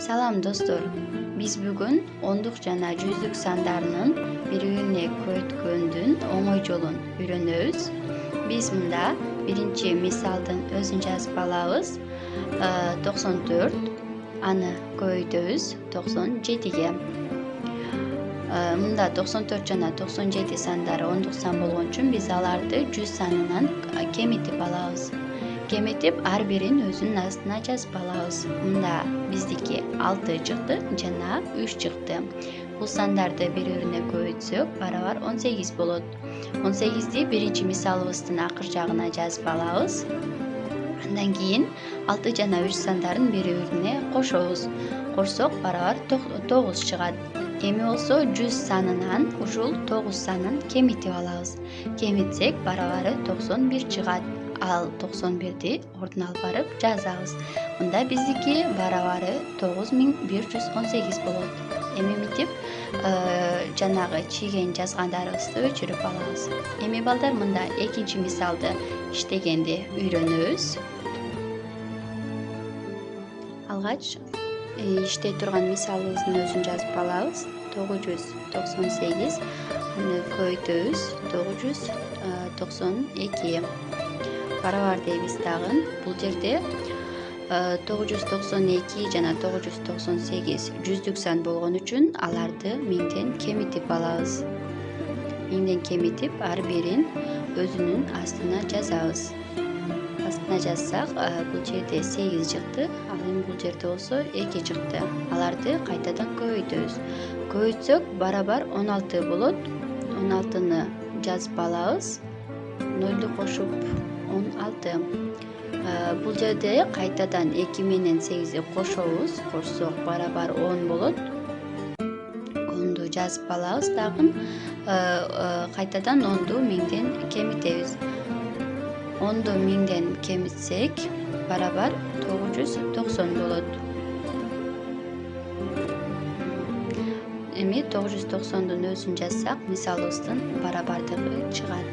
Salam dostlar. Biz bugün onduk jana жүздүк сандарынын бири-бирине көйткөндүн оңой жолун үйрөнөбүз. Biz мында биринчи мисалдын өзүн жазып алабыз. 94, аны көбөйтөбүз 97ге. Мында 94 жана 97 сандары ондук сан болгон үчүн биз аларды 100 санынан кемитип алабыз. Кемитип ар бирин өзүнүн астына жазып алабыз. Мында биздики 6 чыкты жана 3 чыкты. Бул сандарды бири-бирине көбөйтсөк барабар 18 болот. 18ди биринчи мисалыбыздын акыр жагына жазып алабыз. Андан кийин 6 жана 3 сандарын бири-бирине кошобуз. Кошсок барабар 9 чыгат. Эми болсо 100 санынан ушул 9 санын кемитип алабыз. Кемитсек барабары 91 чыгат. Ал 91ди ордуна алып барып жазабыз. Мында биздики барабары 9118 болот. Эми мынтип жанагы чийген жазгандарыбызды өчүрүп алабыз. Эми балдар мында экинчи мисалды иштегенди үйрөнөбүз. Алгач иштей турган мисалыбыздын өзүн жазып алабыз. 998 аны көбөйтөбүз 992. Барабар дейбиз дагы. Бул жерде 992 жана 998 жүздүк сан болгон үчүн аларды 1000ден кемитип алабыз. 1000ден кемитип ар бирин өзүнүн астына жазабыз. Астына жазсак, бул жерде 8 чыкты, ал эми бул жерде болсо 2 чыкты. Аларды кайтадан көбөйтөбүз. Көбөйтсөк барабар 16 болот. 16ны жазып алабыз. 0ду кошуп 16. Бул жерде кайтадан 2 менен 8ди кошобуз. Кошсок барабар 10 болот. 10ду жазып алабыз дагы. Кайтадан 10ду 1000ден кемитебиз. 10ду 1000ден кемитсек барабар 990 болот. Эми 990дун өзүн жазсак, мисалыбыздын барабардыгы чыгат.